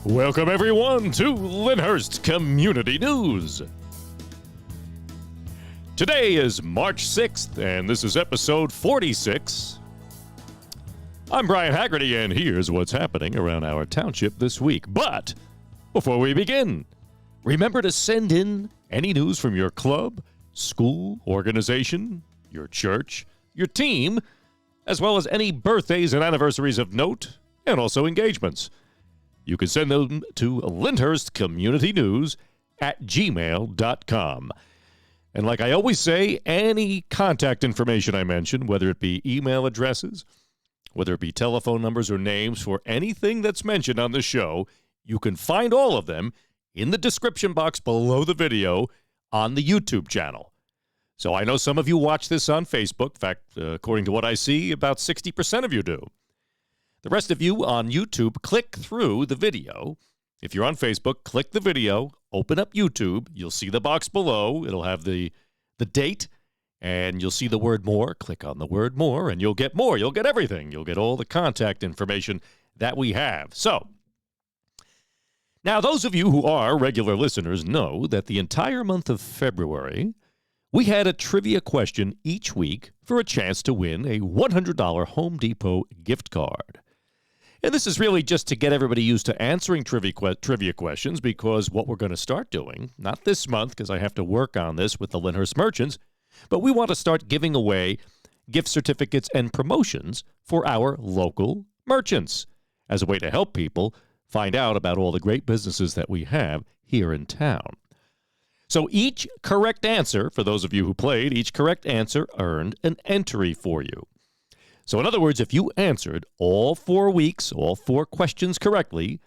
Welcome, everyone, to Lyndhurst Community News. Today is March 6th, and this is episode 46. I'm Brian Haggerty, and here's what's happening around our township this week. But before we begin, remember to send in any news from your club, school, organization, your church, your team, as well as any birthdays and anniversaries of note, and also engagements. You can send them to LyndhurstCommunityNews at gmail.com. And like I always say, any contact information I mention, whether it be email addresses, whether it be telephone numbers or names for anything that's mentioned on the show, you can find all of them in the description box below the video on the YouTube channel. So I know some of you watch this on Facebook. In fact, according to what I see, about 60% of you do. The rest of you on YouTube, click through the video. If you're on Facebook, click the video, open up YouTube. You'll see the box below. It'll have the date, and you'll see the word more. Click on the word more, and you'll get more. You'll get everything. You'll get all the contact information that we have. So, now those of you who are regular listeners know that the entire month of February, we had a trivia question each week for a chance to win a $100 Home Depot gift card. And this is really just to get everybody used to answering trivia questions, because what we're going to start doing, not this month because I have to work on this with the Lyndhurst merchants, but we want to start giving away gift certificates and promotions for our local merchants as a way to help people find out about all the great businesses that we have here in town. So each correct answer, for those of you who played, each correct answer earned an entry for you. So in other words, if you answered all 4 weeks, all 4 questions correctly,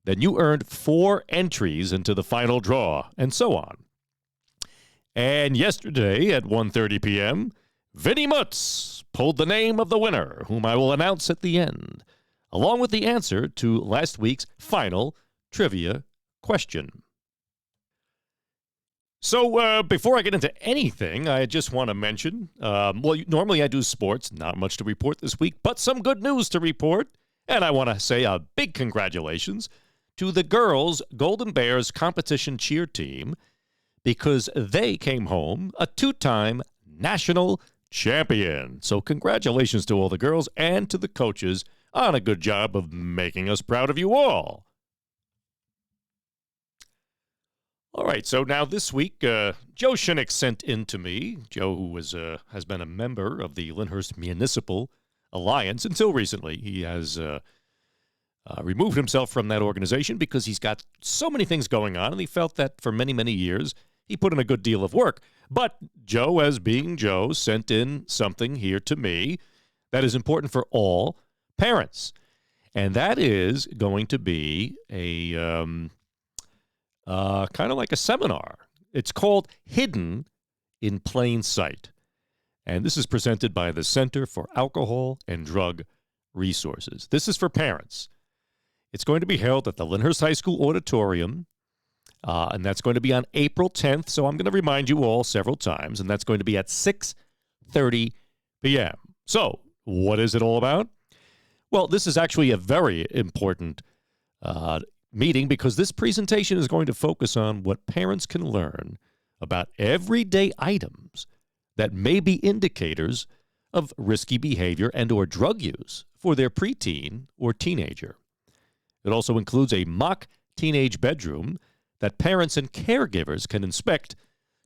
then you earned 4 entries into the final draw, and so on. And yesterday at 1:30 p.m., Vinnie Mutz pulled the name of the winner, whom I will announce at the end, along with the answer to last week's final trivia question. So before I get into anything, I just want to mention, normally I do sports, not much to report this week, but some good news to report. And I want to say a big congratulations to the girls' Golden Bears competition cheer team, because they came home a 2-time national champion. So congratulations to all the girls and to the coaches on a good job of making us proud of you all. All right, so now this week, Joe Shinnick sent in to me. Joe, who has been a member of the Lyndhurst Municipal Alliance until recently. He has removed himself from that organization because he's got so many things going on, and he felt that for many, many years he put in a good deal of work. But Joe, as being Joe, sent in something here to me that is important for all parents, and that is going to be a kind of like a seminar. It's called Hidden in Plain Sight. And this is presented by the Center for Alcohol and Drug Resources. This is for parents. It's going to be held at the Lyndhurst High School Auditorium, and that's going to be on April 10th. So I'm going to remind you all several times, and that's going to be at 6:30 p.m. So what is it all about? Well, this is actually a very important meeting, because this presentation is going to focus on what parents can learn about everyday items that may be indicators of risky behavior and or drug use for their preteen or teenager. It also includes a mock teenage bedroom that parents and caregivers can inspect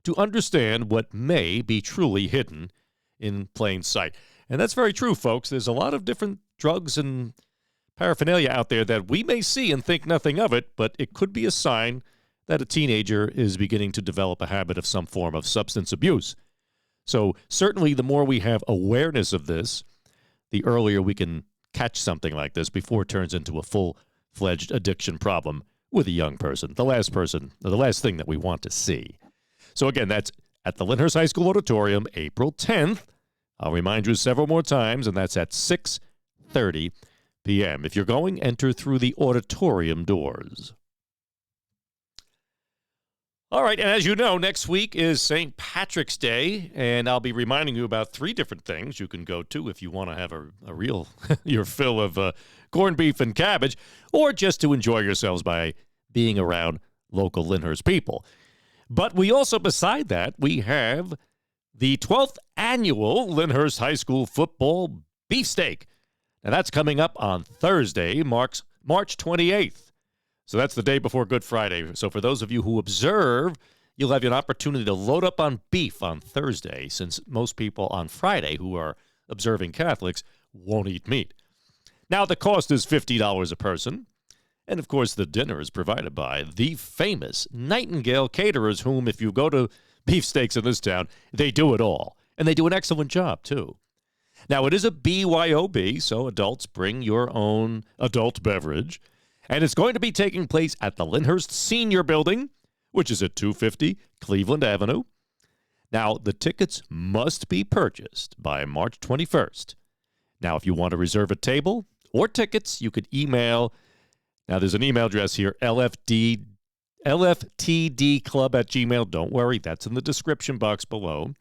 to understand what may be truly hidden in plain sight. And that's very true, folks. There's a lot of different drugs and paraphernalia out there that we may see and think nothing of it, but it could be a sign that a teenager is beginning to develop a habit of some form of substance abuse. So certainly the more we have awareness of this, the earlier we can catch something like this before it turns into a full-fledged addiction problem with a young person, the last thing that we want to see. So again, that's at the Lyndhurst High School Auditorium, April 10th. I'll remind you several more times, and that's at 6:30 p.m. If you're going, enter through the auditorium doors. All right, and as you know, next week is St. Patrick's Day, and I'll be reminding you about 3 different things you can go to if you want to have a real your fill of corned beef and cabbage, or just to enjoy yourselves by being around local Lyndhurst people. But we also, beside that, we have the 12th annual Lyndhurst High School football beefsteak. Now, that's coming up on Thursday, March 28th. So that's the day before Good Friday. So for those of you who observe, you'll have an opportunity to load up on beef on Thursday, since most people on Friday who are observing Catholics won't eat meat. Now, the cost is $50 a person. And, of course, the dinner is provided by the famous Nightingale Caterers, whom, if you go to beefsteaks in this town, they do it all. And they do an excellent job, too. Now, it is a BYOB, so adults bring your own adult beverage. And it's going to be taking place at the Lyndhurst Senior Building, which is at 250 Cleveland Avenue. Now, the tickets must be purchased by March 21st. Now, if you want to reserve a table or tickets, you could email. Now, there's an email address here, lftdclub@gmail. Don't worry, that's in the description box below.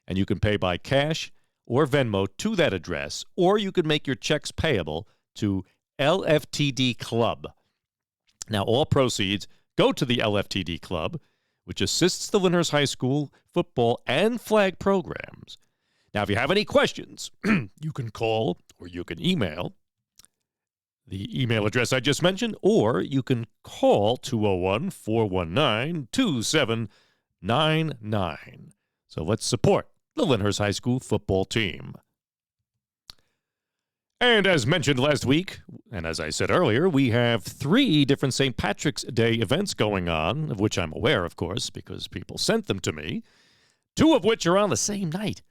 And you can pay by cash or Venmo to that address, or you can make your checks payable to LFTD Club. Now, all proceeds go to the LFTD Club, which assists the Lyndhurst High School football and flag programs. Now, if you have any questions, you can call or you can email the email address I just mentioned, or you can call 201-419-2799. So let's support the Lyndhurst High School football team. And as mentioned last week, and as I said earlier, we have 3 different St. Patrick's Day events going on, of which I'm aware, of course, because people sent them to me, 2 of which are on the same night.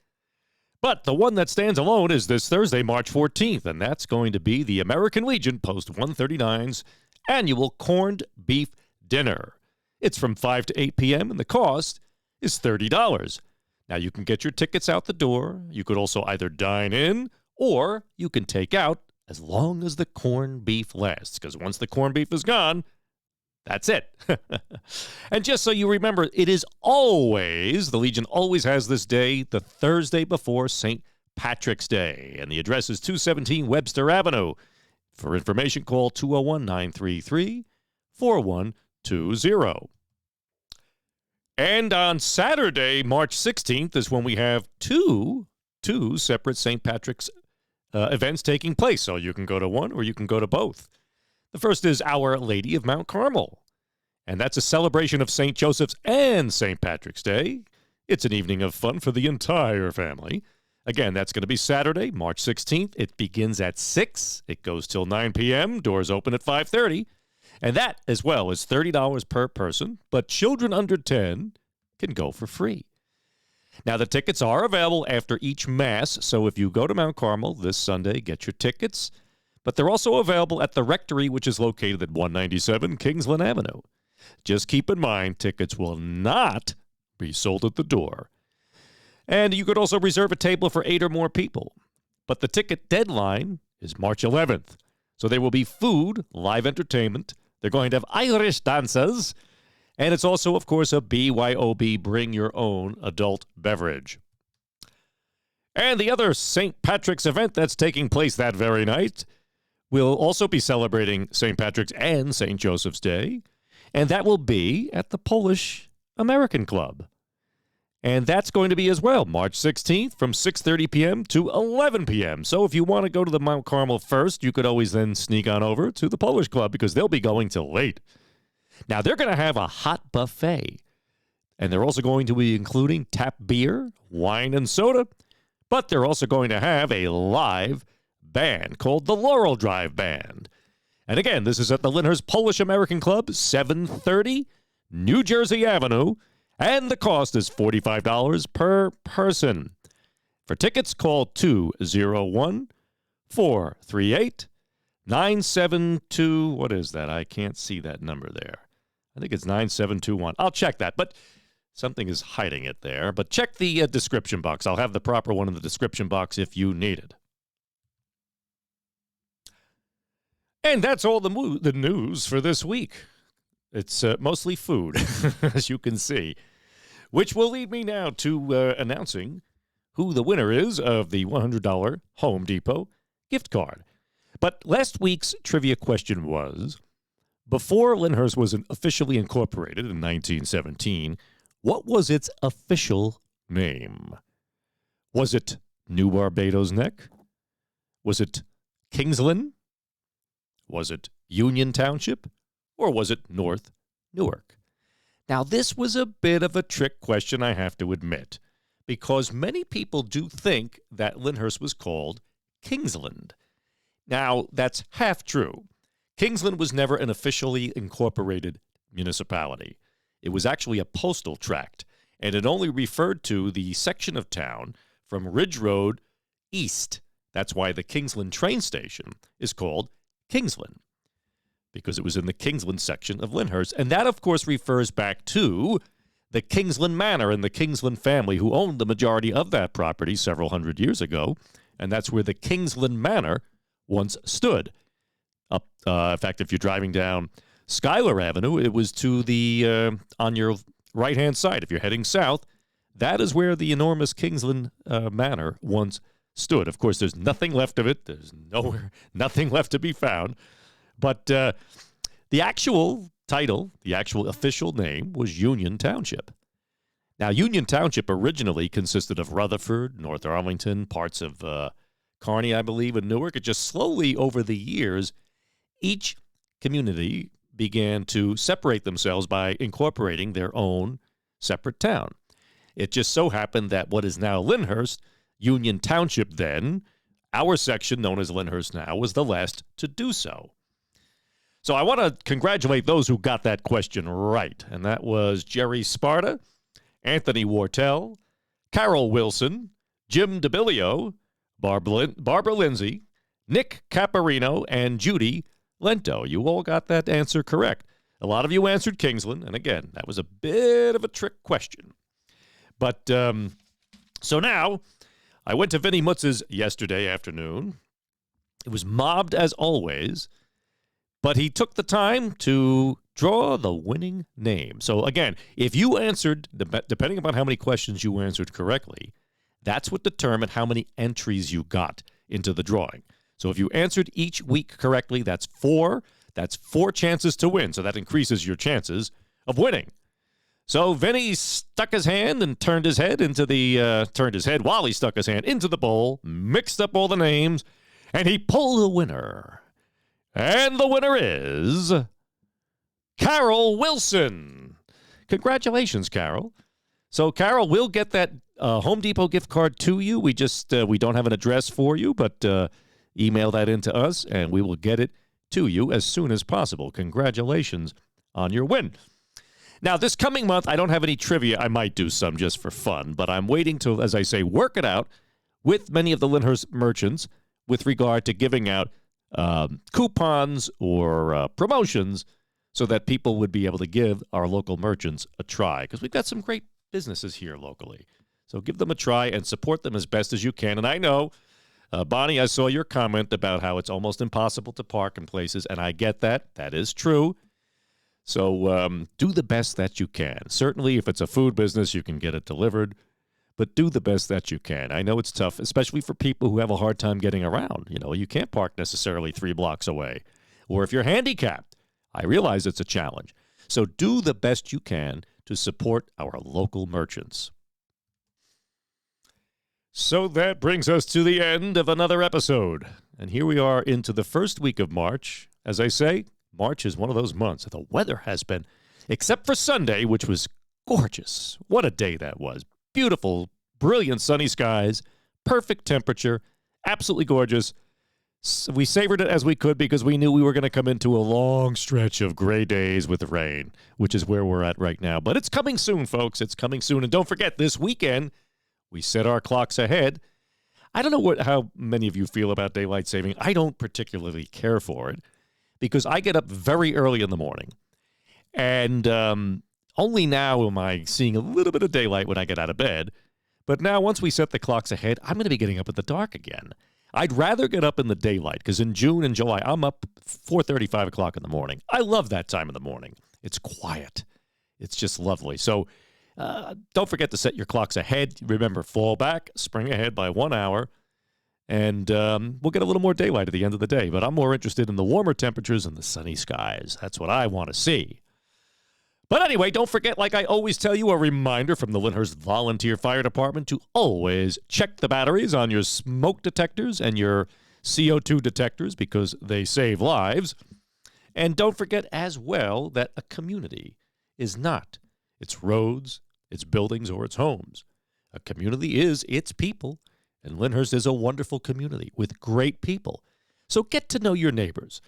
But the one that stands alone is this Thursday, March 14th, and that's going to be the American Legion Post 139's annual corned beef dinner. It's from 5 to 8 p.m., and the cost is $30. Now, you can get your tickets out the door. You could also either dine in, or you can take out as long as the corned beef lasts, because once the corned beef is gone, that's it. And just so you remember, it is always, the Legion always has this day, the Thursday before St. Patrick's Day, and the address is 217 Webster Avenue. For information, call 201-933-4120. And on Saturday, March 16th, is when we have two separate St. Patrick's events taking place. So you can go to one or you can go to both. The first is Our Lady of Mount Carmel, and that's a celebration of St. Joseph's and St. Patrick's Day. It's an evening of fun for the entire family. Again, that's going to be Saturday, March 16th. It begins at 6. It goes till 9 p.m. Doors open at 5:30. And that, as well, is $30 per person, but children under 10 can go for free. Now, the tickets are available after each Mass, so if you go to Mount Carmel this Sunday, get your tickets. But they're also available at the Rectory, which is located at 197 Kingsland Avenue. Just keep in mind, tickets will not be sold at the door. And you could also reserve a table for 8 or more people. But the ticket deadline is March 11th. So there will be food, live entertainment. They're going to have Irish dances. And it's also, of course, a BYOB, bring your own adult beverage. And the other St. Patrick's event that's taking place that very night will also be celebrating St. Patrick's and St. Joseph's Day. And that will be at the Polish American Club. And that's going to be as well, March 16th from 6:30 p.m. to 11 p.m. So if you want to go to the Mount Carmel first, you could always then sneak on over to the Polish Club because they'll be going till late. Now, they're going to have a hot buffet, and they're also going to be including tap beer, wine, and soda, but they're also going to have a live band called the Laurel Drive Band. And again, this is at the Lyndhurst Polish American Club, 730 New Jersey Avenue, and the cost is $45 per person. For tickets, call 201-438-9722. What is that? I can't see that number there. I think it's 9721. I'll check that, but something is hiding it there. But check the description box. I'll have the proper one in the description box if you need it. And that's all the news for this week. It's mostly food, as you can see, which will lead me now to announcing who the winner is of the $100 Home Depot gift card. But last week's trivia question was, before Lyndhurst was officially incorporated in 1917, what was its official name? Was it New Barbados Neck? Was it Kingsland? Was it Union Township? Or was it North Newark? Now, this was a bit of a trick question, I have to admit, because many people do think that Lyndhurst was called Kingsland. Now, that's half true. Kingsland was never an officially incorporated municipality. It was actually a postal tract, and it only referred to the section of town from Ridge Road east. That's why the Kingsland train station is called Kingsland, because it was in the Kingsland section of Lyndhurst. And that, of course, refers back to the Kingsland Manor and the Kingsland family who owned the majority of that property several hundred years ago. And that's where the Kingsland Manor once stood. In fact, if you're driving down Schuyler Avenue, it was to the on your right-hand side. If you're heading south, that is where the enormous Kingsland Manor once stood. Of course, there's nothing left of it. There's nothing left to be found. But the actual title, the actual official name, was Union Township. Now, Union Township originally consisted of Rutherford, North Arlington, parts of Kearney, I believe, and Newark. It just slowly, over the years, each community began to separate themselves by incorporating their own separate town. It just so happened that what is now Lyndhurst, Union Township then, our section known as Lyndhurst now, was the last to do so. So I want to congratulate those who got that question right, and that was Jerry Sparta, Anthony Wartell, Carol Wilson, Jim DeBilio, Barbara Lindsay, Nick Caparino, and Judy Lento. You all got that answer correct. A lot of you answered Kingsland, and again, that was a bit of a trick question. But so now, I went to Vinnie Mutz's yesterday afternoon. It was mobbed as always, but he took the time to draw the winning name. So again, if you answered, depending upon how many questions you answered correctly, that's what determined how many entries you got into the drawing. So if you answered each week correctly, that's four. That's 4 chances to win. So that increases your chances of winning. So Vinny stuck his hand and turned his head while he stuck his hand into the bowl, mixed up all the names, and he pulled a winner. And the winner is Carol Wilson. Congratulations, Carol. So, Carol, we'll get that Home Depot gift card to you. We don't have an address for you, but email that in to us, and we will get it to you as soon as possible. Congratulations on your win. Now, this coming month, I don't have any trivia. I might do some just for fun, but I'm waiting to, as I say, work it out with many of the Lyndhurst merchants with regard to giving out coupons or promotions so that people would be able to give our local merchants a try, because we've got some great businesses here locally. So give them a try and support them as best as you can. And I know, Bonnie, I saw your comment about how it's almost impossible to park in places, and I get that. That is true. So do the best that you can. Certainly, if it's a food business, you can get it delivered, but do the best that you can. I know it's tough, especially for people who have a hard time getting around. You know, you can't park necessarily 3 blocks away. Or if you're handicapped, I realize it's a challenge. So do the best you can to support our local merchants. So that brings us to the end of another episode. And here we are into the first week of March. As I say, March is one of those months. The weather has been, except for Sunday, which was gorgeous. What a day that was. Beautiful, brilliant sunny skies, perfect temperature, absolutely gorgeous. We savored it as we could because we knew we were going to come into a long stretch of gray days with rain, which is where we're at right now. But it's coming soon, folks. It's coming soon. And don't forget, this weekend, we set our clocks ahead. I don't know how many of you feel about daylight saving. I don't particularly care for it because I get up very early in the morning. And only now am I seeing a little bit of daylight when I get out of bed. But now, once we set the clocks ahead, I'm going to be getting up in the dark again. I'd rather get up in the daylight because in June and July, I'm up 4:30, 5 o'clock in the morning. I love that time of the morning. It's quiet. It's just lovely. So don't forget to set your clocks ahead. Remember, fall back, spring ahead by 1 hour, and we'll get a little more daylight at the end of the day. But I'm more interested in the warmer temperatures and the sunny skies. That's what I want to see. But anyway, don't forget, like I always tell you, a reminder from the Lyndhurst Volunteer Fire Department to always check the batteries on your smoke detectors and your CO2 detectors because they save lives. And don't forget as well that a community is not its roads, its buildings, or its homes. A community is its people, and Lyndhurst is a wonderful community with great people. So get to know your neighbors.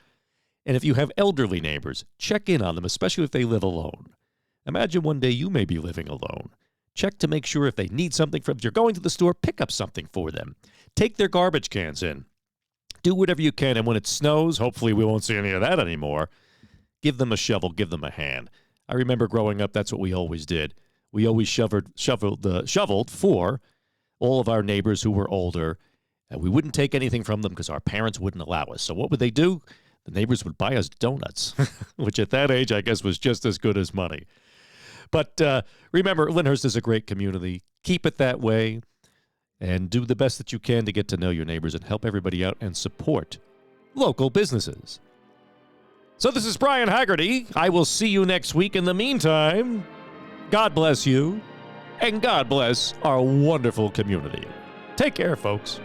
And if you have elderly neighbors, check in on them, especially if they live alone. Imagine one day you may be living alone. Check to make sure if they need something if you're going to the store, pick up something for them. Take their garbage cans in. Do whatever you can, and when it snows, hopefully we won't see any of that anymore, give them a shovel, give them a hand. I remember growing up, that's what we always did. We always shoveled for all of our neighbors who were older, and we wouldn't take anything from them because our parents wouldn't allow us. So what would they do? The neighbors would buy us donuts, which at that age, I guess, was just as good as money. But remember, Lyndhurst is a great community. Keep it that way, and do the best that you can to get to know your neighbors and help everybody out and support local businesses. So this is Brian Haggerty. I will see you next week. In the meantime, God bless you, and God bless our wonderful community. Take care, folks.